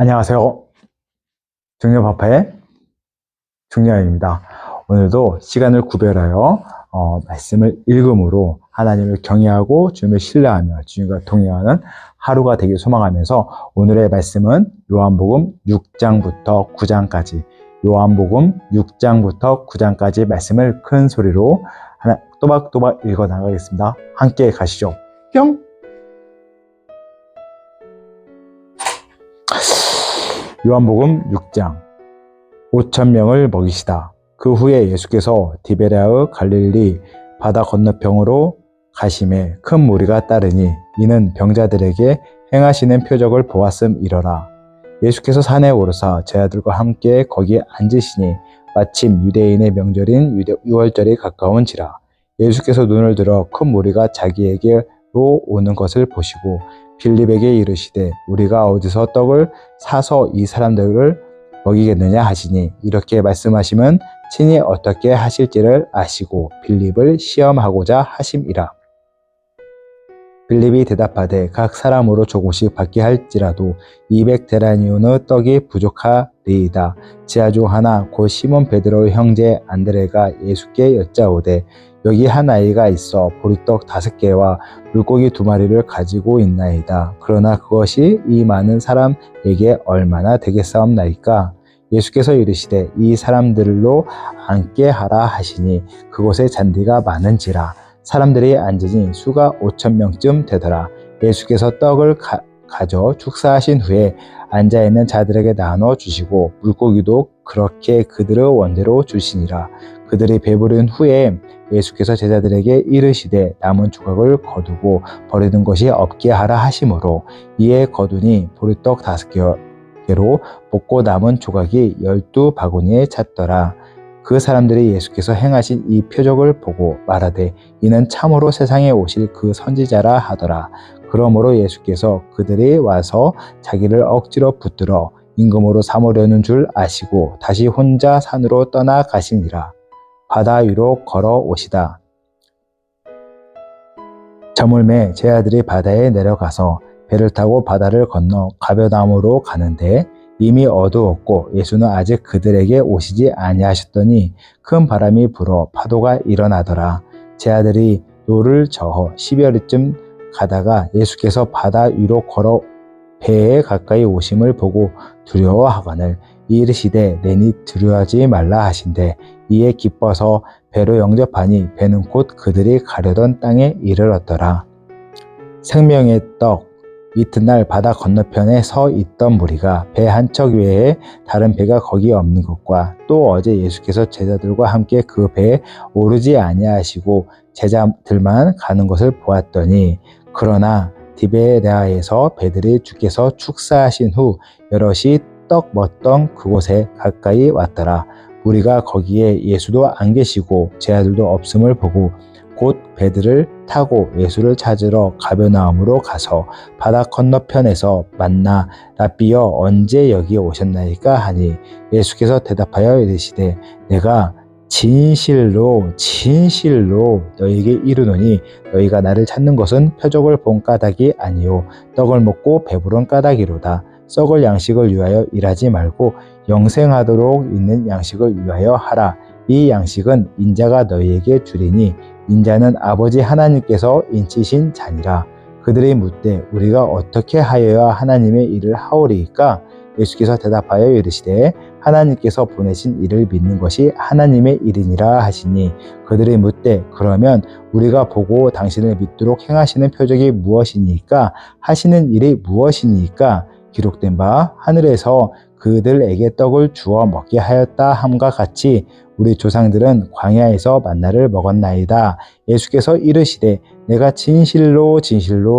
안녕하세요. 중년파파의 중년입니다. 오늘도 시간을 구별하여 말씀을 읽음으로 하나님을 경외하고 주님을 신뢰하며 주님과 동행하는 하루가 되길 소망하면서 오늘의 말씀은 요한복음 6장부터 9장까지 요한복음 6장부터 9장까지 말씀을 큰 소리로 또박또박 읽어 나가겠습니다. 함께 가시죠. 뿅! 요한복음 6장 5,000명을 먹이시다. 그 후에 예수께서 디베랴의 갈릴리 바다 건너편으로 가심에 큰 무리가 따르니 이는 병자들에게 행하시는 표적을 보았음이러라. 예수께서 산에 오르사 제자들과 함께 거기에 앉으시니 마침 유대인의 명절인 유월절이 가까운지라. 예수께서 눈을 들어 큰 무리가 자기에게로 오는 것을 보시고 빌립에게 이르시되 우리가 어디서 떡을 사서 이 사람들을 먹이겠느냐 하시니 이렇게 말씀하시면 친히 어떻게 하실지를 아시고 빌립을 시험하고자 하심이라. 빌립이 대답하되 각 사람으로 조금씩 받게 할지라도 200데나리온의 떡이 부족하리이다. 지하 중 하나 곧 시몬 베드로의 형제 안드레가 예수께 여짜오되 여기 한 아이가 있어 보리떡 5개와 물고기 2마리를 가지고 있나이다. 그러나 그것이 이 많은 사람에게 얼마나 되겠사옵나이까? 예수께서 이르시되 이 사람들로 앉게 하라 하시니 그곳에 잔디가 많은지라. 사람들이 앉으니 수가 5,000명쯤 되더라. 예수께서 떡을 가져 축사하신 후에 앉아있는 자들에게 나눠 주시고 물고기도 그렇게 그들의 원대로 주시니라. 그들이 배부른 후에 예수께서 제자들에게 이르시되 남은 조각을 거두고 버리는 것이 없게 하라 하심으로 이에 거두니 보리떡 5개로 볶고 남은 조각이 12바구니에 찼더라. 그 사람들이 예수께서 행하신 이 표적을 보고 말하되 이는 참으로 세상에 오실 그 선지자라 하더라. 그러므로 예수께서 그들이 와서 자기를 억지로 붙들어 임금으로 삼으려는 줄 아시고 다시 혼자 산으로 떠나가시니라. 바다 위로 걸어오시다. 저물매 제자들이 바다에 내려가서 배를 타고 바다를 건너 가버나움으로 가는데 이미 어두웠고 예수는 아직 그들에게 오시지 아니하셨더니 큰 바람이 불어 파도가 일어나더라. 제자들이 노를 저어 12여리쯤 가다가 예수께서 바다 위로 걸어 배에 가까이 오심을 보고 두려워하거늘 이르시되 내니 두려워하지 말라 하신대 이에 기뻐서 배로 영접하니 배는 곧 그들이 가려던 땅에 이르렀더라. 생명의 떡 이튿날 바다 건너편에 서 있던 무리가 배 한 척 외에 다른 배가 거기 없는 것과 또 어제 예수께서 제자들과 함께 그 배에 오르지 아니하시고 제자들만 가는 것을 보았더니 그러나 디베랴에서 배들이 주께서 축사하신 후 여럿이 떡 먹던 그곳에 가까이 왔더라. 무리가 거기에 예수도 안 계시고 제자들도 없음을 보고 곧 배들을 타고 예수를 찾으러 가버나움으로 가서 바다 건너편에서 만나 라삐여 언제 여기에 오셨나이까 하니 예수께서 대답하여 이르시되 내가 진실로 너희에게 이르노니 너희가 나를 찾는 것은 표적을 본 까닭이 아니요 떡을 먹고 배부른 까닭이로다. 썩을 양식을 위하여 일하지 말고 영생하도록 있는 양식을 위하여 하라. 이 양식은 인자가 너희에게 주리니 인자는 아버지 하나님께서 인치신 자니라. 그들이 묻되 우리가 어떻게 하여야 하나님의 일을 하오리이까? 예수께서 대답하여 이르시되 하나님께서 보내신 이를 믿는 것이 하나님의 일이니라 하시니 그들이 묻되 그러면 우리가 보고 당신을 믿도록 행하시는 표적이 무엇이니까? 하시는 일이 무엇이니까? 기록된 바 하늘에서 그들에게 떡을 주어 먹게 하였다 함과 같이 우리 조상들은 광야에서 만나를 먹었나이다. 예수께서 이르시되 내가 진실로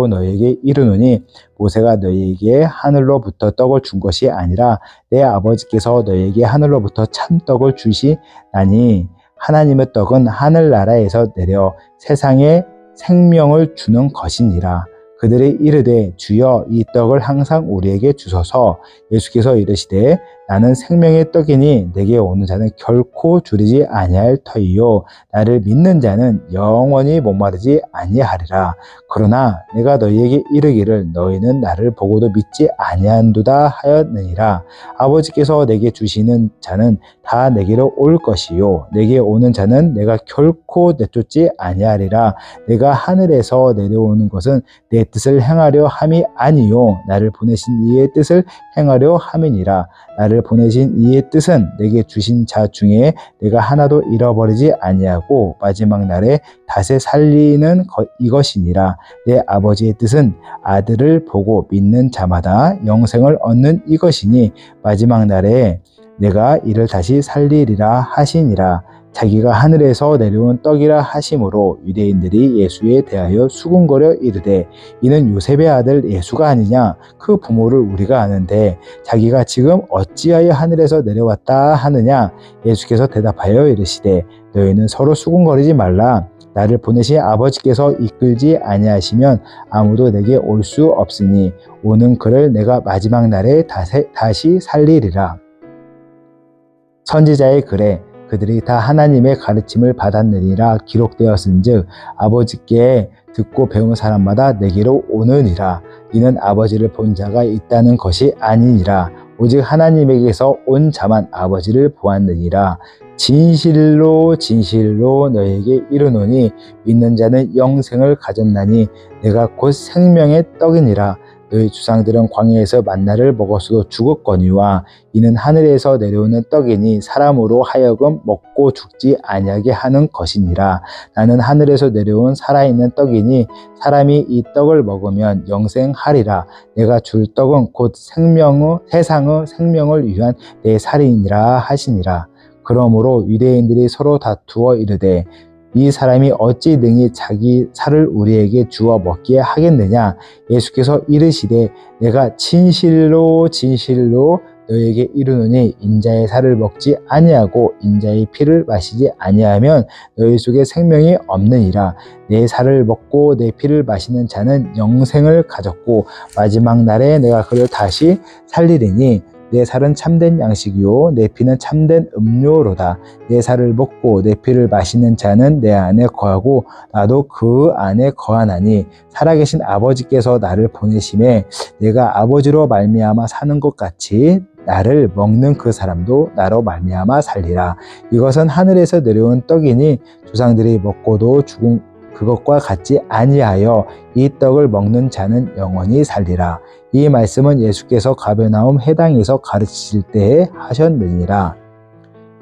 너희에게 이르노니 모세가 너희에게 하늘로부터 떡을 준 것이 아니라 내 아버지께서 너희에게 하늘로부터 참떡을 주시나니 하나님의 떡은 하늘나라에서 내려 세상에 생명을 주는 것이니라. 그들이 이르되 주여 이 떡을 항상 우리에게 주소서. 예수께서 이르시되 나는 생명의 떡이니 내게 오는 자는 결코 줄이지 아니할 터이요 나를 믿는 자는 영원히 목마르지 아니하리라. 그러나 내가 너희에게 이르기를 너희는 나를 보고도 믿지 아니한도다 하였느니라. 아버지께서 내게 주시는 자는 다 내게로 올 것이요 내게 오는 자는 내가 결코 내쫓지 아니하리라. 내가 하늘에서 내려오는 것은 내 뜻을 행하려 함이 아니요 나를 보내신 이의 뜻을 행하려 함이니라. 나를 보내신 이의 뜻은 내게 주신 자 중에 내가 하나도 잃어버리지 아니하고 마지막 날에 다시 살리는 이것이니라. 내 아버지의 뜻은 아들을 보고 믿는 자마다 영생을 얻는 이것이니 마지막 날에 내가 이를 다시 살리리라 하시니라. 자기가 하늘에서 내려온 떡이라 하심으로 유대인들이 예수에 대하여 수군거려 이르되 이는 요셉의 아들 예수가 아니냐. 그 부모를 우리가 아는데 자기가 지금 어찌하여 하늘에서 내려왔다 하느냐. 예수께서 대답하여 이르시되 너희는 서로 수군거리지 말라. 나를 보내신 아버지께서 이끌지 아니하시면 아무도 내게 올 수 없으니 오는 그를 내가 마지막 날에 다시 살리리라. 선지자의 글에 그들이 다 하나님의 가르침을 받았느니라 기록되었은즉 아버지께 듣고 배운 사람마다 내게로 오느니라. 이는 아버지를 본 자가 있다는 것이 아니니라. 오직 하나님에게서 온 자만 아버지를 보았느니라. 진실로 진실로 너희에게 이르노니 믿는 자는 영생을 가졌나니 내가 곧 생명의 떡이니라. 너희 주상들은 광야에서 만나를 먹었어도 죽었거니와 이는 하늘에서 내려오는 떡이니 사람으로 하여금 먹고 죽지 아니하게 하는 것이니라. 나는 하늘에서 내려온 살아있는 떡이니 사람이 이 떡을 먹으면 영생하리라. 내가 줄 떡은 곧 세상의 생명을 위한 내 살이니라 하시니라. 그러므로 유대인들이 서로 다투어 이르되 이 사람이 어찌 능히 자기 살을 우리에게 주어 먹게 하겠느냐. 예수께서 이르시되 내가 진실로 진실로 너희에게 이르노니 인자의 살을 먹지 아니하고 인자의 피를 마시지 아니하면 너희 속에 생명이 없느니라. 내 살을 먹고 내 피를 마시는 자는 영생을 가졌고 마지막 날에 내가 그를 다시 살리리니 내 살은 참된 양식이요 내 피는 참된 음료로다. 내 살을 먹고 내 피를 마시는 자는 내 안에 거하고 나도 그 안에 거하나니 살아계신 아버지께서 나를 보내심에 내가 아버지로 말미암아 사는 것 같이 나를 먹는 그 사람도 나로 말미암아 살리라. 이것은 하늘에서 내려온 떡이니 조상들이 먹고도 죽은 그것과 같지 아니하여 이 떡을 먹는 자는 영원히 살리라. 이 말씀은 예수께서 가버나움 해당에서 가르치실 때에 하셨느니라.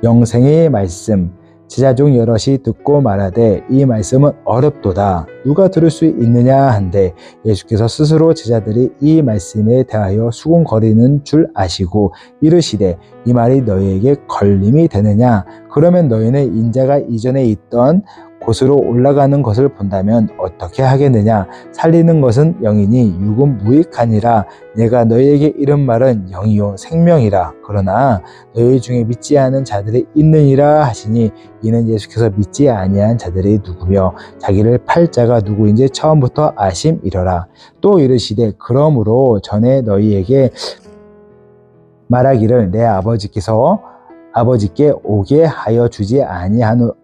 영생의 말씀. 제자 중 여럿이 듣고 말하되 이 말씀은 어렵도다. 누가 들을 수 있느냐 한데 예수께서 스스로 제자들이 이 말씀에 대하여 수군거리는 줄 아시고 이르시되 이 말이 너희에게 걸림이 되느냐. 그러면 너희는 인자가 이전에 있던 곳으로 올라가는 것을 본다면 어떻게 하겠느냐. 살리는 것은 영이니 육은 무익하니라. 내가 너희에게 이른 말은 영이요 생명이라. 그러나 너희 중에 믿지 않은 자들이 있느니라 하시니 이는 예수께서 믿지 아니한 자들이 누구며 자기를 팔 자가 누구인지 처음부터 아심이러라. 또 이르시되 그러므로 전에 너희에게 말하기를 내 아버지께 오게 하여 주지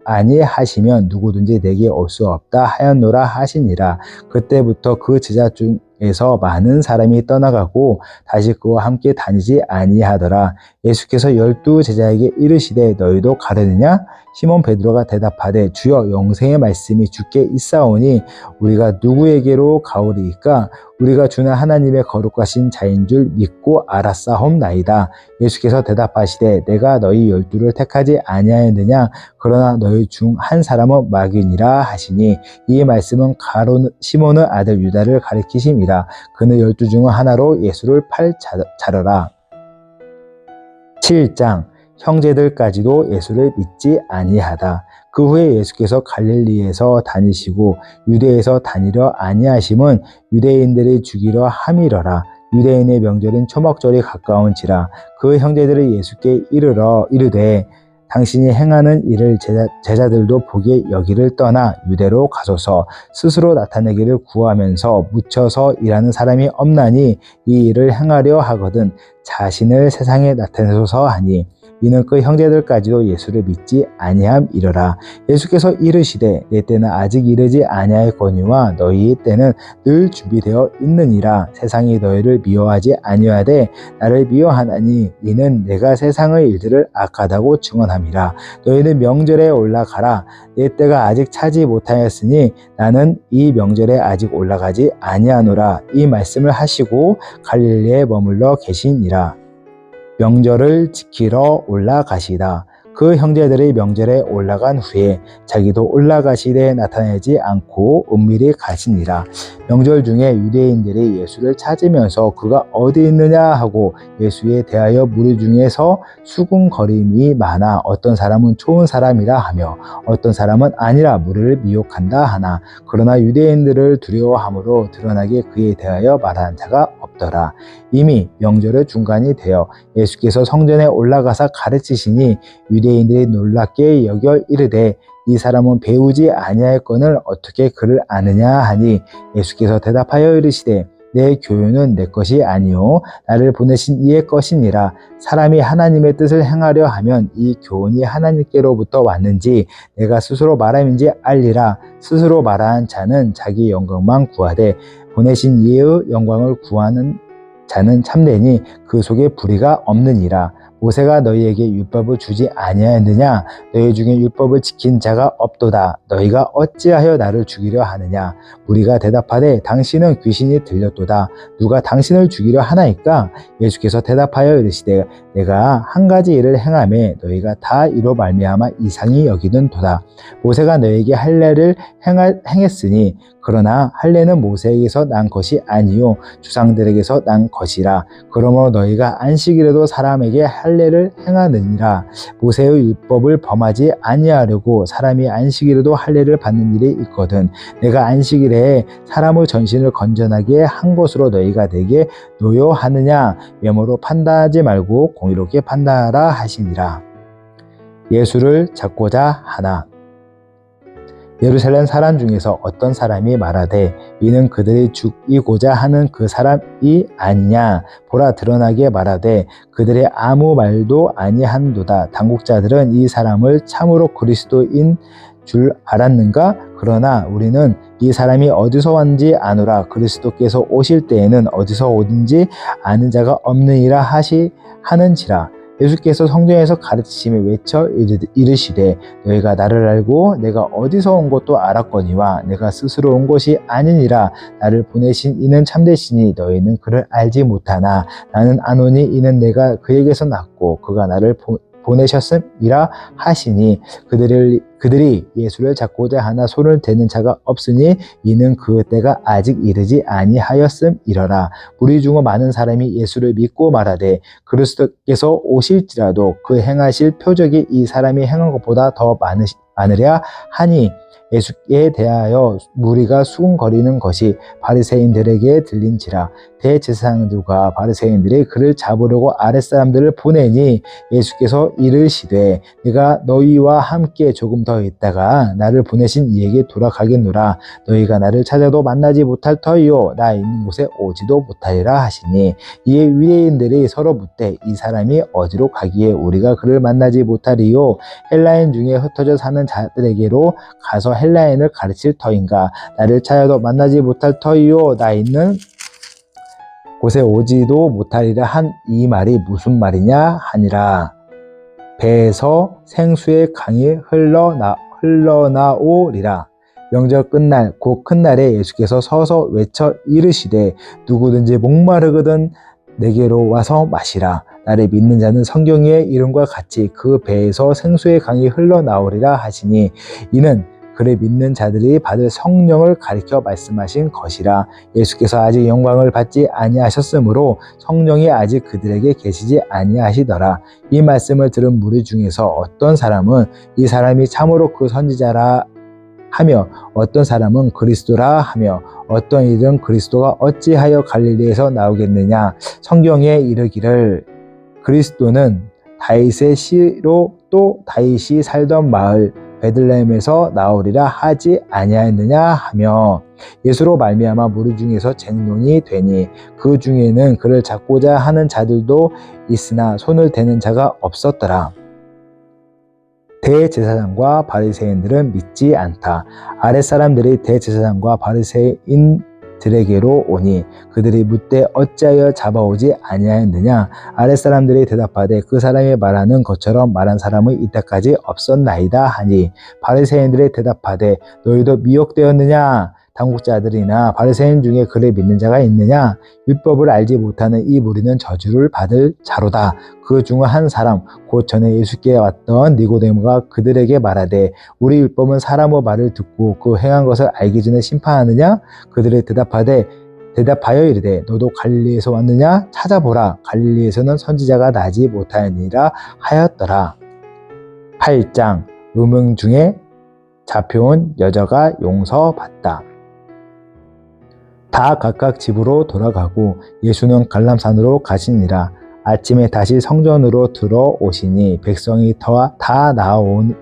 아니하시면 누구든지 내게 올 수 없다 하였노라 하시니라. 그때부터 그 제자 중에서 많은 사람이 떠나가고 다시 그와 함께 다니지 아니하더라. 예수께서 12 제자에게 이르시되 너희도 가려느냐? 시몬 베드로가 대답하되 주여 영생의 말씀이 주께 있사오니 우리가 누구에게로 가오리이까? 우리가 주는 하나님의 거룩하신 자인 줄 믿고 알았사옵나이다. 예수께서 대답하시되 내가 너희 12를 택하지 아니하였느냐? 그러나 너희 중 한 사람은 마귀니라 하시니 이 말씀은 시몬의 아들 유다를 가리키심이라. 그는 12 중 하나로 예수를 팔 자더라. 7장. 형제들까지도 예수를 믿지 아니하다. 그 후에 예수께서 갈릴리에서 다니시고 유대에서 다니려 아니하심은 유대인들이 죽이려 함이러라. 유대인의 명절인 초막절이 가까운지라. 그 형제들이 예수께 이르되 당신이 행하는 일을 제자들도 보기에 여기를 떠나 유대로 가소서. 스스로 나타내기를 구하면서 묻혀서 일하는 사람이 없나니 이 일을 행하려 하거든 자신을 세상에 나타내소서 하니 이는 그 형제들까지도 예수를 믿지 아니함이러라. 예수께서 이르시되 내 때는 아직 이르지 아니하였거니와 너희의 때는 늘 준비되어 있느니라. 세상이 너희를 미워하지 아니하되 나를 미워하나니 이는 내가 세상의 일들을 악하다고 증언함이라. 너희는 명절에 올라가라. 내 때가 아직 차지 못하였으니 나는 이 명절에 아직 올라가지 아니하노라. 이 말씀을 하시고 갈릴리에 머물러 계시니라. 명절을 지키러 올라가시다. 그 형제들이 명절에 올라간 후에 자기도 올라가시되 나타나지 않고 은밀히 가시니라. 명절 중에 유대인들이 예수를 찾으면서 그가 어디 있느냐 하고 예수에 대하여 무리 중에서 수군거림이 많아 어떤 사람은 좋은 사람이라 하며 어떤 사람은 아니라 무리를 미혹한다 하나 그러나 유대인들을 두려워함으로 드러나게 그에 대하여 말하는 자가 없더라. 이미 명절의 중간이 되어 예수께서 성전에 올라가사 가르치시니 유대인들이 놀랍게 여겨 이르되 이 사람은 배우지 아니하였거늘 어떻게 그를 아느냐 하니 예수께서 대답하여 이르시되 내 교훈은 내 것이 아니요 나를 보내신 이의 것이니라. 사람이 하나님의 뜻을 행하려 하면 이 교훈이 하나님께로부터 왔는지 내가 스스로 말함인지 알리라. 스스로 말하는 자는 자기 영광만 구하되 보내신 이의 영광을 구하는 자는 참되니 그 속에 불의가 없느니라. 모세가 너희에게 율법을 주지 아니하였느냐? 너희 중에 율법을 지킨 자가 없도다. 너희가 어찌하여 나를 죽이려 하느냐? 무리가 대답하되 당신은 귀신이 들렸도다. 누가 당신을 죽이려 하나이까? 예수께서 대답하여 이르시되 내가 한 가지 일을 행하매 너희가 다 이로 말미암아 이상히 여기는도다. 모세가 너희에게 할례를 행했으니 그러나 할례는 모세에게서 난 것이 아니요 주상들에게서 난 것이라. 그러므로 너희가 안식일에도 사람에게 할례를 행하느니라. 모세의 율법을 범하지 아니하려고 사람이 안식일에도 할례를 받는 일이 있거든. 내가 안식일에 사람의 전신을 건전하게 한 것으로 너희가 내게 노여하느냐? 외모로 판단하지 말고 공의롭게 판단하라 하시니라. 예수를 잡고자 하나. 예루살렘 사람 중에서 어떤 사람이 말하되 이는 그들이 죽이고자 하는 그 사람이 아니냐? 보라 드러나게 말하되 그들의 아무 말도 아니한도다. 당국자들은 이 사람을 참으로 그리스도인 줄 알았는가? 그러나 우리는 이 사람이 어디서 왔는지 아노라. 그리스도께서 오실 때에는 어디서 오든지 아는 자가 없느니라 하는지라. 예수께서 성전에서 가르치시며 외쳐 이르시되 너희가 나를 알고 내가 어디서 온 것도 알았거니와 내가 스스로 온 것이 아니니라. 나를 보내신 이는 참되시니 너희는 그를 알지 못하나 나는 아노니 이는 내가 그에게서 났고 그가 나를 보내셨음이라 하시니 그들이 예수를 잡고자 하나 손을 대는 자가 없으니 이는 그 때가 아직 이르지 아니하였음이러라. 무리 중 많은 사람이 예수를 믿고 말하되 그리스도께서 오실지라도 그 행하실 표적이 이 사람이 행한 것보다 더 많으랴 하니 예수에 대하여 무리가 수군거리는 것이 바리새인들에게 들린지라. 대제사장들과 바리새인들이 그를 잡으려고 아랫사람들을 보내니 예수께서 이르시되 내가 너희와 함께 조금 더 있다가 나를 보내신 이에게 돌아가겠노라. 너희가 나를 찾아도 만나지 못할 터이요 나 있는 곳에 오지도 못하리라 하시니 이에 유대인들이 서로 묻되 이 사람이 어디로 가기에 우리가 그를 만나지 못하리요? 헬라인 중에 흩어져 사는 자들에게로 가서 헬라인을 가르칠 터인가? 나를 찾아도 만나지 못할 터이요 나 있는 곳에 오지도 못하리라 한 이 말이 무슨 말이냐 하니라. 배에서 생수의 강이 흘러나오리라. 명절 끝날 곧 큰 날에 예수께서 서서 외쳐 이르시되 누구든지 목마르거든 내게로 와서 마시라. 나를 믿는 자는 성경의 이름과 같이 그 배에서 생수의 강이 흘러나오리라 하시니 이는 그를 믿는 자들이 받을 성령을 가리켜 말씀하신 것이라. 예수께서 아직 영광을 받지 아니하셨으므로 성령이 아직 그들에게 계시지 아니하시더라. 이 말씀을 들은 무리 중에서 어떤 사람은 이 사람이 참으로 그 선지자라 하며 어떤 사람은 그리스도라 하며 어떤 이들은 그리스도가 어찌하여 갈릴리에서 나오겠느냐? 성경에 이르기를 그리스도는 다윗의 씨로 또 다윗이 살던 마을 베들레헴에서 나오리라 하지 아니하였느냐 하며 예수로 말미암아 무리 중에서 쟁론이 되니 그 중에는 그를 잡고자 하는 자들도 있으나 손을 대는 자가 없었더라. 대제사장과 바리새인들은 믿지 않다. 아랫사람들이 대제사장과 바리새인들에게로 오니 그들이 묻되 어찌하여 잡아오지 아니하였느냐. 아랫사람들이 대답하되 그 사람이 말하는 것처럼 말한 사람은 이때까지 없었나이다 하니 바리새인들이 대답하되 너희도 미혹되었느냐. 당국자들이나 바리새인 중에 그를 믿는 자가 있느냐. 율법을 알지 못하는 이 무리는 저주를 받을 자로다. 그 중 한 사람 곧 전에 예수께 왔던 니고데모가 그들에게 말하되 우리 율법은 사람의 말을 듣고 그 행한 것을 알기 전에 심판하느냐. 그들이 대답하여 이르되 너도 갈릴리에서 왔느냐. 찾아보라. 갈릴리에서는 선지자가 나지 못하였느니라 하였더라. 8장 음행 중에 잡혀온 여자가 용서받다. 다 각각 집으로 돌아가고 예수는 갈람산으로 가시니라. 아침에 다시 성전으로 들어오시니 백성이 다 나오는지라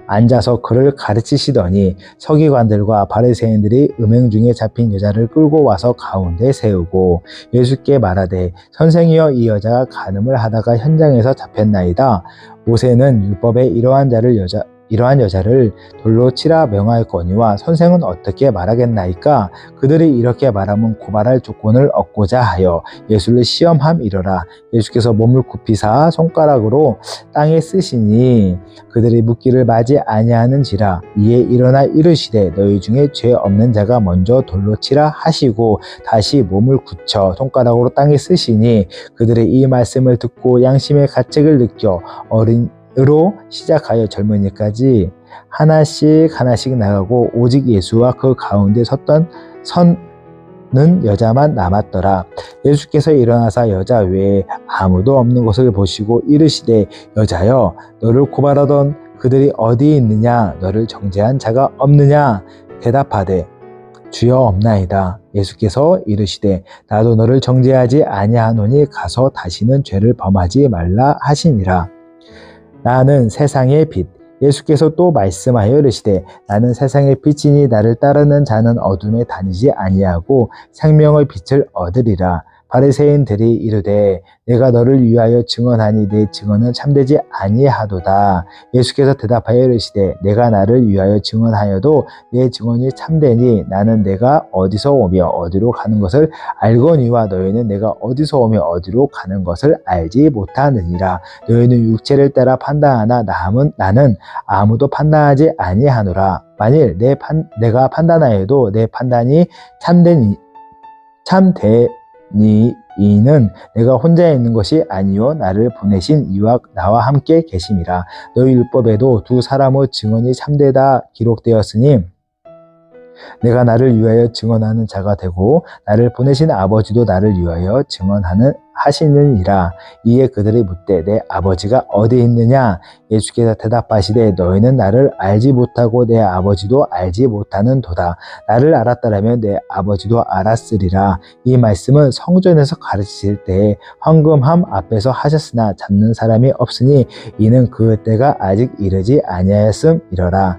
앉아서 그를 가르치시더니 서기관들과 바리새인들이 음행 중에 잡힌 여자를 끌고 와서 가운데 세우고 예수께 말하되 선생이여 이 여자가 간음을 하다가 현장에서 잡혔나이다. 모세는 율법에 이러한 여자를 돌로 치라 명하였거니와 선생은 어떻게 말하겠나이까. 그들이 이렇게 말하면 고발할 조건을 얻고자 하여 예수를 시험함이러라. 예수께서 몸을 굽히사 손가락으로 땅에 쓰시니 그들이 묻기를 마지 아니하는지라. 이에 일어나 이르시되 너희 중에 죄 없는 자가 먼저 돌로 치라 하시고 다시 몸을 굳혀 손가락으로 땅에 쓰시니 그들이 이 말씀을 듣고 양심의 가책을 느껴 어린으로 시작하여 젊은이까지 하나씩 나가고 오직 예수와 그 가운데 서는 여자만 남았더라. 예수께서 일어나사 여자 외에 아무도 없는 것을 보시고 이르시되 여자여 너를 고발하던 그들이 어디 있느냐. 너를 정죄한 자가 없느냐. 대답하되 주여 없나이다. 예수께서 이르시되 나도 너를 정죄하지 아니하노니 가서 다시는 죄를 범하지 말라 하시니라. 나는 세상의 빛. 예수께서 또 말씀하여 이르시되 나는 세상의 빛이니 나를 따르는 자는 어둠에 다니지 아니하고 생명의 빛을 얻으리라. 바리새인들이 이르되 내가 너를 위하여 증언하니 내 증언은 참되지 아니하도다. 예수께서 대답하여 이르시되 내가 나를 위하여 증언하여도 내 증언이 참되니 나는 내가 어디서 오며 어디로 가는 것을 알거니와 너희는 내가 어디서 오며 어디로 가는 것을 알지 못하느니라. 너희는 육체를 따라 판단하나 나는 아무도 판단하지 아니하노라. 만일 내가 판단하여도 내 판단이 참되니 이는 내가 혼자 있는 것이 아니요 나를 보내신 이와 나와 함께 계심이라. 너희 율법에도 두 사람의 증언이 참되다 기록되었으니 내가 나를 위하여 증언하는 자가 되고 나를 보내신 아버지도 나를 위하여 하시느니라. 이에 그들이 묻되 내 아버지가 어디 있느냐. 예수께서 대답하시되 너희는 나를 알지 못하고 내 아버지도 알지 못하는도다. 나를 알았더라면 내 아버지도 알았으리라. 이 말씀은 성전에서 가르치실 때에 황금함 앞에서 하셨으나 잡는 사람이 없으니 이는 그 때가 아직 이르지 아니하였음이러라.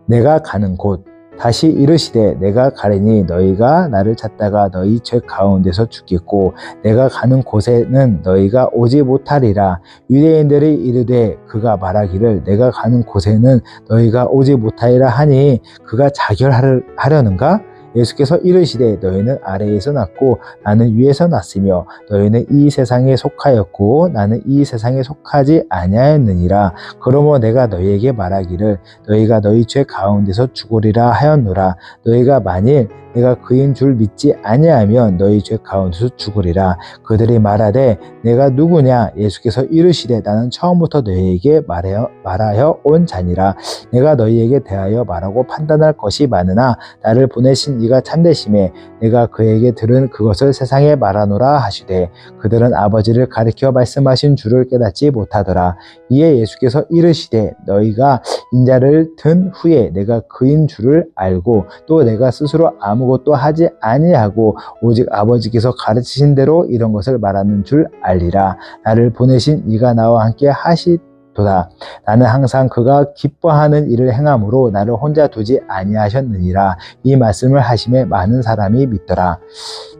내가 가는 곳. 다시 이르시되 내가 가리니 너희가 나를 찾다가 너희 죄 가운데서 죽겠고 내가 가는 곳에는 너희가 오지 못하리라. 유대인들이 이르되 그가 말하기를 내가 가는 곳에는 너희가 오지 못하리라 하니 그가 자결하려는가? 예수께서 이르시되 너희는 아래에서 났고 나는 위에서 났으며 너희는 이 세상에 속하였고 나는 이 세상에 속하지 아니하였느니라. 그러므로 내가 너희에게 말하기를 너희가 너희 죄 가운데서 죽으리라 하였노라. 너희가 만일 내가 그인 줄 믿지 아니하면 너희 죄 가운데서 죽으리라. 그들이 말하되 내가 누구냐. 예수께서 이르시되 나는 처음부터 너희에게 말하여 온 자니라. 내가 너희에게 대하여 말하고 판단할 것이 많으나 나를 보내신 이가 참되심에 내가 그에게 들은 그것을 세상에 말하노라 하시되 그들은 아버지를 가리켜 말씀하신 줄을 깨닫지 못하더라. 이에 예수께서 이르시되 너희가 인자를 든 후에 내가 그인 줄을 알고 또 내가 스스로 아무것도 하지 아니하고 오직 아버지께서 가르치신 대로 이런 것을 말하는 줄 알리라. 나를 보내신 이가 나와 함께 도다. 나는 항상 그가 기뻐하는 일을 행함으로 나를 혼자 두지 아니하셨느니라. 이 말씀을 하심에 많은 사람이 믿더라.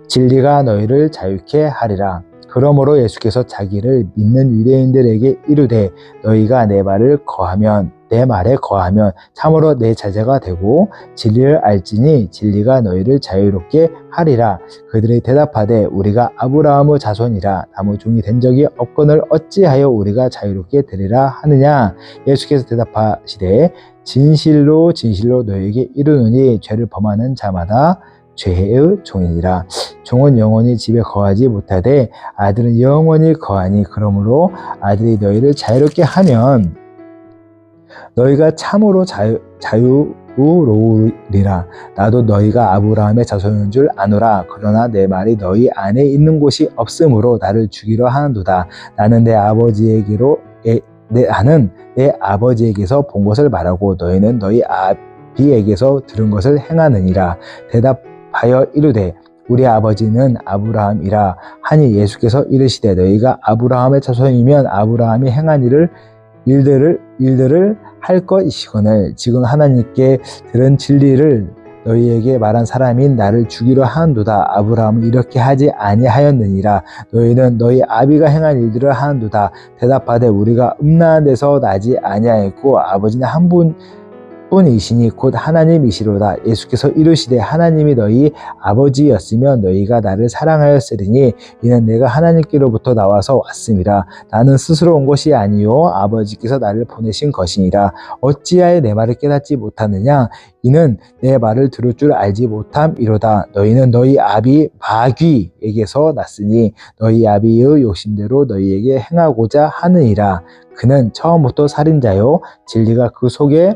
진리가 너희를 자유케 하리라. 그러므로 예수께서 자기를 믿는 유대인들에게 이르되 너희가 내 말에 거하면 참으로 내 자제가 되고 진리를 알지니 진리가 너희를 자유롭게 하리라. 그들이 대답하되 우리가 아브라함의 자손이라 나무 종이 된 적이 없거늘 어찌하여 우리가 자유롭게 되리라 하느냐. 예수께서 대답하시되 진실로 진실로 너희에게 이르노니 죄를 범하는 자마다 죄의 종이니라. 종은 영원히 집에 거하지 못하되 아들은 영원히 거하니 그러므로 아들이 너희를 자유롭게 하면 너희가 참으로 자유로우리라. 나도 너희가 아브라함의 자손인 줄 아노라. 그러나 내 말이 너희 안에 있는 곳이 없으므로 나를 죽이려 하는도다. 나는 내 아버지에게서 본 것을 말하고 너희는 너희 아비에게서 들은 것을 행하느니라. 대답하여 이르되 우리 아버지는 아브라함이라 하니 예수께서 이르시되 너희가 아브라함의 자손이면 아브라함이 행한 일들을 할 것이거늘 지금 하나님께 들은 진리를 너희에게 말한 사람인 나를 죽이려 하는도다. 아브라함은 이렇게 하지 아니하였느니라. 너희는 너희 아비가 행한 일들을 하는도다. 대답하되 우리가 음란한 데서 나지 아니하였고 아버지는 한 분이시니 곧 하나님이시로다. 예수께서 이르시되 하나님이 너희 아버지였으면 너희가 나를 사랑하였으리니 이는 내가 하나님께로부터 나와서 왔음이라. 나는 스스로 온 것이 아니요 아버지께서 나를 보내신 것이니라. 어찌하여 내 말을 깨닫지 못하느냐. 이는 내 말을 들을 줄 알지 못함이로다. 너희는 너희 아비 마귀에게서 났으니 너희 아비의 욕심대로 너희에게 행하고자 하느니라. 그는 처음부터 살인자요 진리가 그 속에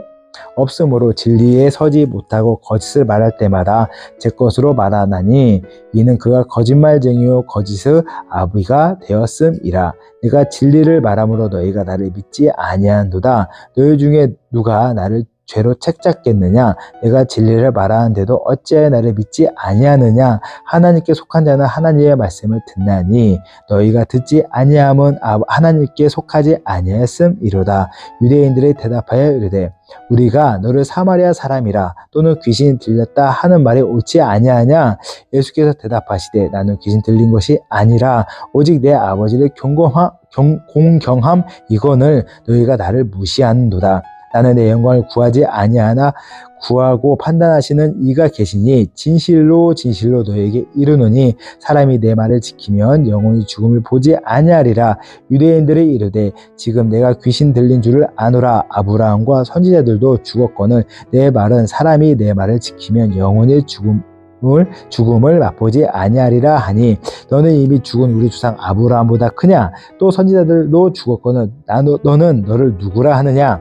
없으므로 진리에 서지 못하고 거짓을 말할 때마다 제 것으로 말하나니 이는 그가 거짓말쟁이요 거짓의 아비가 되었음이라. 내가 진리를 말함으로 너희가 나를 믿지 아니하는도다. 너희 중에 누가 나를 죄로 책잡겠느냐. 내가 진리를 말하는데도 어찌하여 나를 믿지 아니하느냐. 하나님께 속한 자는 하나님의 말씀을 듣나니 너희가 듣지 아니함은 하나님께 속하지 아니하였음이로다. 유대인들이 대답하여 이르되 우리가 너를 사마리아 사람이라 또는 귀신이 들렸다 하는 말이 옳지 아니하냐. 예수께서 대답하시되 나는 귀신 들린 것이 아니라 오직 내 아버지를 공경함 이거늘 너희가 나를 무시하는도다. 나는 내 영광을 구하지 아니하나 구하고 판단하시는 이가 계시니 진실로 진실로 너에게 이르노니 사람이 내 말을 지키면 영원히 죽음을 보지 아니하리라. 유대인들이 이르되 지금 내가 귀신 들린 줄을 아노라. 아브라함과 선지자들도 죽었거늘 내 말은 사람이 내 말을 지키면 영원히 죽음을 맛보지 아니하리라 하니 너는 이미 죽은 우리 주상 아브라함보다 크냐. 또 선지자들도 죽었거늘 너는 너를 누구라 하느냐.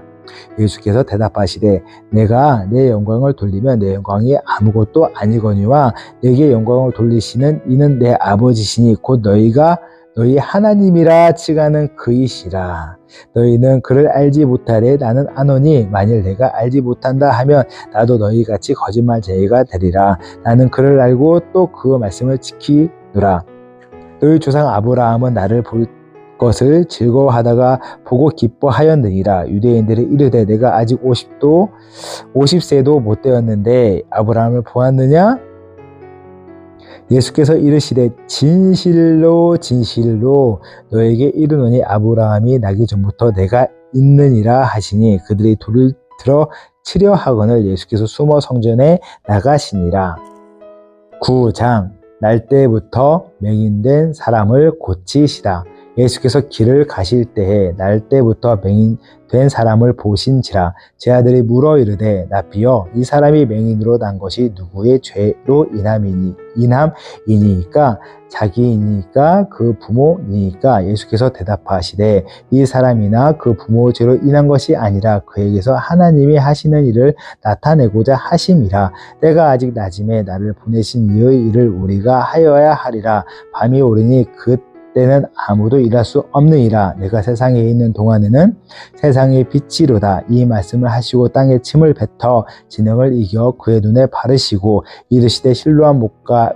예수께서 대답하시되 내가 내 영광을 돌리면 내 영광이 아무것도 아니거니와 내게 영광을 돌리시는 이는 내 아버지시니 곧 너희가 너희 하나님이라 칭하는 그이시라. 너희는 그를 알지 못하되 나는 아노니 만일 내가 알지 못한다 하면 나도 너희같이 거짓말쟁이가 되리라. 나는 그를 알고 또 그 말씀을 지키노라. 너희 조상 아브라함은 나를 볼 것을 즐거워하다가 보고 기뻐하였느니라. 유대인들이 이르되 내가 아직 50세도 못 되었는데 아브라함을 보았느냐. 예수께서 이르시되 진실로 진실로 너에게 이르노니 아브라함이 나기 전부터 내가 있느니라 하시니 그들이 돌을 들어 치려 하거늘 예수께서 숨어 성전에 나가시니라. 9장 날 때부터 맹인된 사람을 고치시다. 예수께서 길을 가실 때에 날 때부터 맹인된 사람을 보신지라. 제 아들이 물어 이르되 라비여 이 사람이 맹인으로 난 것이 누구의 죄로 인함이니까 자기이니까 그 부모니까. 예수께서 대답하시되 이 사람이나 그 부모 죄로 인한 것이 아니라 그에게서 하나님이 하시는 일을 나타내고자 하심이라. 때가 아직 낮음에 나를 보내신 이의 일을 우리가 하여야 하리라. 밤이 오르니 그때는 아무도 일할 수 없느니라. 내가 세상에 있는 동안에는 세상의 빛이로다. 이 말씀을 하시고 땅에 침을 뱉어 진흙을 이겨 그의 눈에 바르시고 이르시되 실로암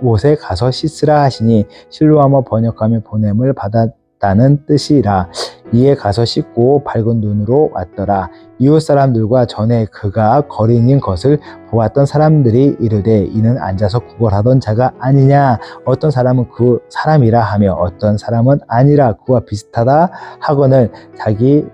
못에 가서 씻으라 하시니 실로암어 번역하며 보냄을 받았 다는 뜻이라. 이에 가서 씻고 밝은 눈으로 왔더라. 이웃 사람들과 전에 그가 거린인 것을 보았던 사람들이 이르되 이는 앉아서 구걸하던 자가 아니냐. 어떤 사람은 그 사람이라 하며 어떤 사람은 아니라 그와 비슷하다 하거늘 자기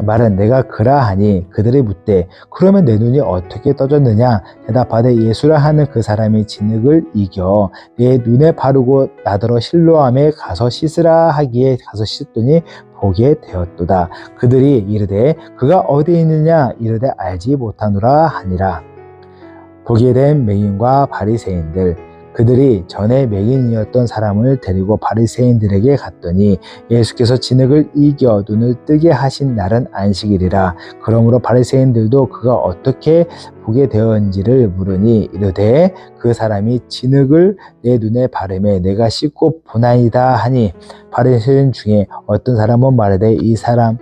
말은 내가 그라하니 그들이 묻되 그러면 내 눈이 어떻게 떠졌느냐. 대답하되 예수라 하는 그 사람이 진흙을 이겨 내 눈에 바르고 나더러 실로암에 가서 씻으라 하기에 가서 씻더니 보게 되었도다. 그들이 이르되 그가 어디 있느냐. 이르되 알지 못하노라 하니라. 보게 된 맹인과 바리새인들. 그들이 전에 맹인이었던 사람을 데리고 바리새인들에게 갔더니 예수께서 진흙을 이겨 눈을 뜨게 하신 날은 안식일이라. 그러므로 바리새인들도 그가 어떻게 보게 되었는지를 물으니 이르되 그 사람이 진흙을 내 눈에 바르매 내가 씻고 보나이다 하니, 바리새인 중에 어떤 사람은 말하되 이 사람이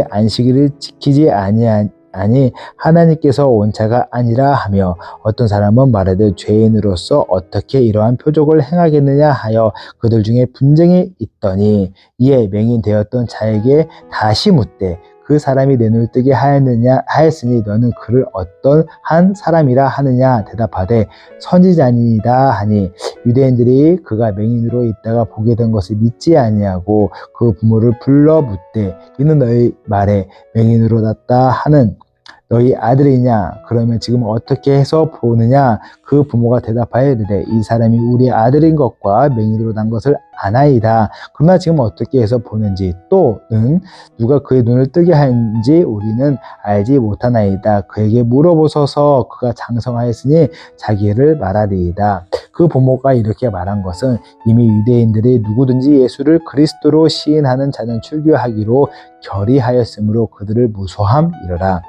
안식일을 지키지 아니 하나님께서 온 자가 아니라 하며, 어떤 사람은 말하되 죄인으로서 어떻게 이러한 표적을 행하겠느냐 하여 그들 중에 분쟁이 있더니, 이에 맹인 되었던 자에게 다시 묻되 그 사람이 내 눈을 뜨게 하였으니 너는 그를 어떠한 사람이라 하느냐. 대답하되 선지자니이다 하니, 유대인들이 그가 맹인으로 있다가 보게 된 것을 믿지 아니하고 그 부모를 불러 묻되 이는 너희 말에 맹인으로 났다 하는 너희 아들이냐. 그러면 지금 어떻게 해서 보느냐. 그 부모가 대답하여 이르되 이 사람이 우리 아들인 것과 맹인으로 난 것을 아나이다. 그러나 지금 어떻게 해서 보는지 또는 누가 그의 눈을 뜨게 하는지 우리는 알지 못하나이다. 그에게 물어보소서. 그가 장성하였으니 자기를 말하리이다. 그 부모가 이렇게 말한 것은 이미 유대인들이 누구든지 예수를 그리스도로 시인하는 자는 출교하기로 결의하였으므로 그들을 무소함이러라.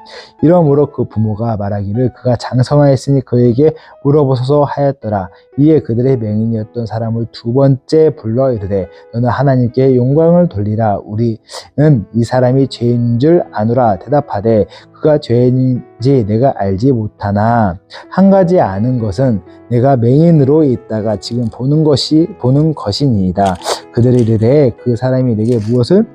이러므로 그 부모가 말하기를 그가 장성하였으니 그에게 물어보소서 하였더라. 이에 그들의 맹인이었던 사람을 두 번째 불러 이르되 너는 하나님께 영광을 돌리라. 우리는 이 사람이 죄인 줄 아노라. 대답하되 그가 죄인인지 내가 알지 못하나 한 가지 아는 것은 내가 맹인으로 있다가 지금 보는 것이니이다. 그들이 이르되 그 사람이 내게 무엇을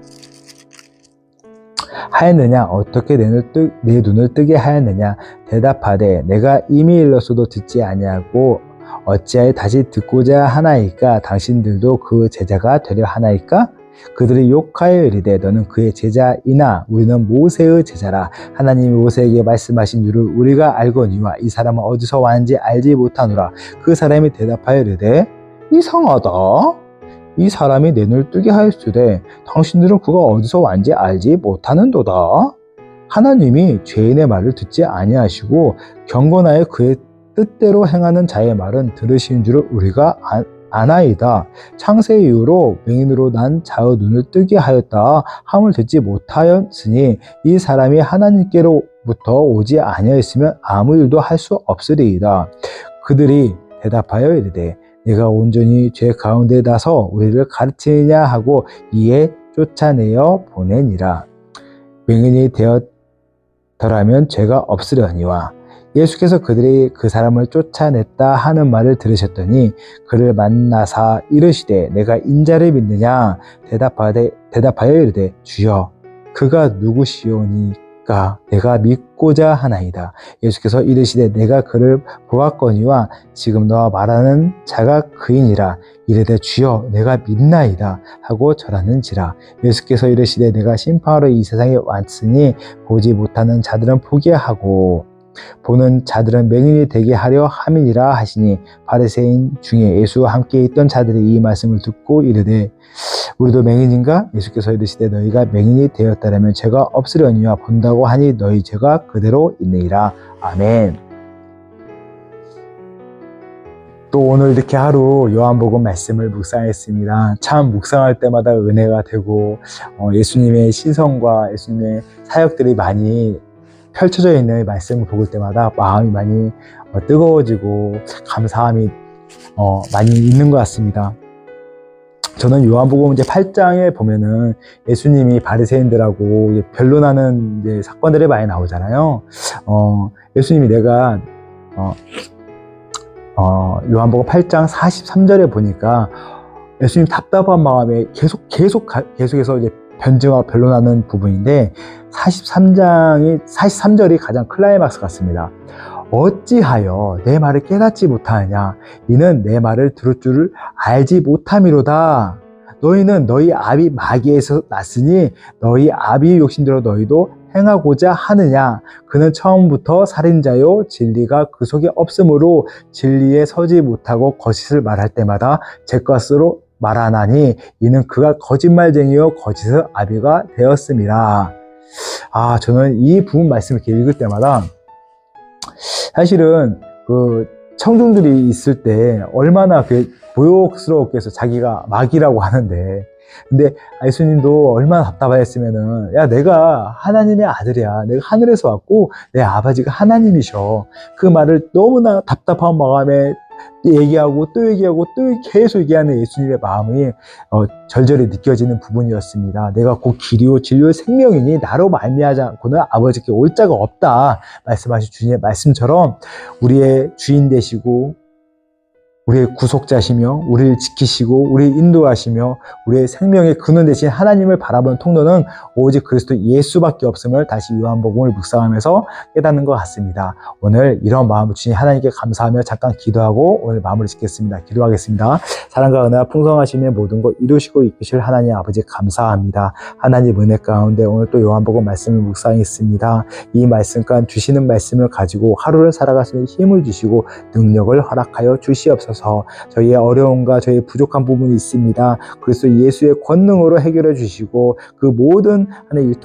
하였느냐. 어떻게 내 눈을 뜨게 하였느냐. 대답하되 내가 이미 일렀어도 듣지 아니하고 어찌하여 다시 듣고자 하나이까. 당신들도 그 제자가 되려 하나이까. 그들이 욕하여 이르되 너는 그의 제자이나 우리는 모세의 제자라. 하나님이 모세에게 말씀하신 줄을 우리가 알거니와 이 사람은 어디서 왔는지 알지 못하노라. 그 사람이 대답하여 이르되 이상하다. 이 사람이 내 눈을 뜨게 하였으되 당신들은 그가 어디서 왔는지 알지 못하는도다. 하나님이 죄인의 말을 듣지 아니하시고 경건하여 그의 뜻대로 행하는 자의 말은 들으시는 줄을 우리가 아나이다. 창세 이후로 맹인으로 난 자의 눈을 뜨게 하였다 함을 듣지 못하였으니 이 사람이 하나님께로부터 오지 아니하였으면 아무 일도 할 수 없으리이다. 그들이 대답하여 이르되 네가 온전히 죄 가운데 나서 우리를 가르치느냐 하고 이에 쫓아내어 보내니라. 맹인이 되었더라면 죄가 없으려니와. 예수께서 그들이 그 사람을 쫓아냈다 하는 말을 들으셨더니 그를 만나사 이르시되 내가 인자를 믿느냐. 대답하여 이르되 주여 그가 누구시오니까 내가 믿고자 하나이다. 예수께서 이르시되 내가 그를 보았거니와 지금 너와 말하는 자가 그이니라. 이르되 주여 내가 믿나이다 하고 절하는지라. 예수께서 이르시되 내가 심판하러 이 세상에 왔으니 보지 못하는 자들은 보게 하고 보는 자들은 맹인이 되게 하려 함이니라 하시니, 바리새인 중에 예수와 함께 있던 자들이 이 말씀을 듣고 이르되 우리도 맹인인가? 예수께서 이르시되 너희가 맹인이 되었다라면 죄가 없으려니와 본다고 하니 너희 죄가 그대로 있느니라. 아멘. 또 오늘 이렇게 하루 요한복음 말씀을 묵상했습니다. 참 묵상할 때마다 은혜가 되고 예수님의 시선과 예수님의 사역들이 많이 펼쳐져 있는 말씀을 볼 때마다 마음이 많이 뜨거워지고 감사함이 많이 있는 것 같습니다. 저는 요한복음 이제 8장에 보면은 예수님이 바리새인들하고 변론하는 이제 사건들이 많이 나오잖아요. 예수님이 내가 요한복음 8장 43절에 보니까 예수님 답답한 마음에 계속해서 이제 변증하고 변론하는 부분인데 43절이 가장 클라이막스 같습니다. 어찌하여 내 말을 깨닫지 못하느냐? 이는 내 말을 들을 줄을 알지 못함이로다. 너희는 너희 아비 마귀에서 났으니 너희 아비의 욕심대로 너희도 행하고자 하느냐? 그는 처음부터 살인자요 진리가 그 속에 없으므로 진리에 서지 못하고 거짓을 말할 때마다 제 것으로 말하나니 이는 그가 거짓말쟁이요 거짓의 아비가 되었음이라. 저는 이 부분 말씀을 이렇게 읽을 때마다 사실은 그 청중들이 있을 때 얼마나 모욕스러웠게 해서 자기가 마귀라고 하는데, 근데 예수님도 얼마나 답답했으면은, 야, 내가 하나님의 아들이야. 내가 하늘에서 왔고 내 아버지가 하나님이셔. 그 말을 너무나 답답한 마음에 얘기하고 또 얘기하고 또 계속 얘기하는 예수님의 마음이 절절히 느껴지는 부분이었습니다. 내가 곧 길이요 진리요 생명이니 나로 말미암지 않고는 아버지께 올 자가 없다 말씀하신 주님의 말씀처럼 우리의 주인 되시고 우리의 구속자시며 우리를 지키시고 우리를 인도하시며 우리의 생명의 근원 되신 하나님을 바라보는 통로는 오직 그리스도 예수밖에 없음을 다시 요한복음을 묵상하면서 깨닫는 것 같습니다. 오늘 이런 마음을 주신 하나님께 감사하며 잠깐 기도하고 오늘 마무리 짓겠습니다. 기도하겠습니다. 사랑과 은혜와 풍성하시며 모든 것 이루시고 이끄실 하나님 아버지 감사합니다. 하나님 은혜 가운데 오늘 또 요한복음 말씀을 묵상했습니다. 이 말씀과 주시는 말씀을 가지고 하루를 살아갈 수 있는 힘을 주시고 능력을 허락하여 주시옵소서. 저희의 어려움과 저희의 부족한 부분이 있습니다. 그래서 예수의 권능으로 해결해 주시고 그 모든 하나님의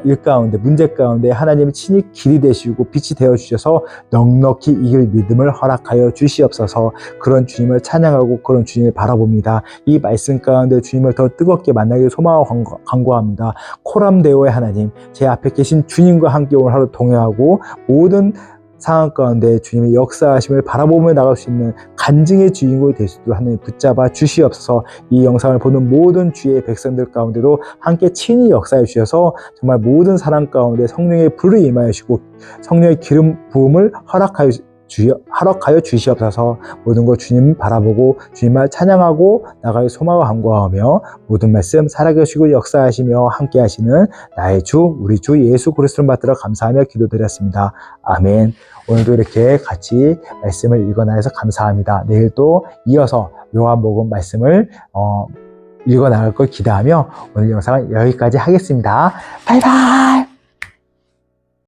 일 가운데 문제 가운데 하나님이 친히 길이 되시고 빛이 되어 주셔서 넉넉히 이길 믿음을 허락하여 주시옵소서. 그런 주님을 찬양하고 그런 주님을 바라봅니다. 이 말씀 가운데 주님을 더 뜨겁게 만나길 소망하고 간구합니다. 코람데오의 하나님, 제 앞에 계신 주님과 함께 오늘 하루 동행하고 모든 상황 가운데 주님의 역사하심을 바라보며 나갈 수 있는 간증의 주인공이 될 수 있도록 하나님 붙잡아 주시옵소서. 이 영상을 보는 모든 주의 백성들 가운데도 함께 친히 역사해 주셔서 정말 모든 사람 가운데 성령의 불을 임하여 주시고 성령의 기름 부음을 허락하여 주시옵소서. 모든 걸 주님 바라보고 주님만 찬양하고 나갈 소망을 간구하며 모든 말씀 살아계시고 역사하시며 함께 하시는 나의 주 우리 주 예수 그리스도를 받들어 감사하며 기도드렸습니다. 아멘. 오늘도 이렇게 같이 말씀을 읽어나가서 감사합니다. 내일 또 이어서 요한복음 말씀을 읽어나갈 걸 기대하며 오늘 영상은 여기까지 하겠습니다. 바이바이.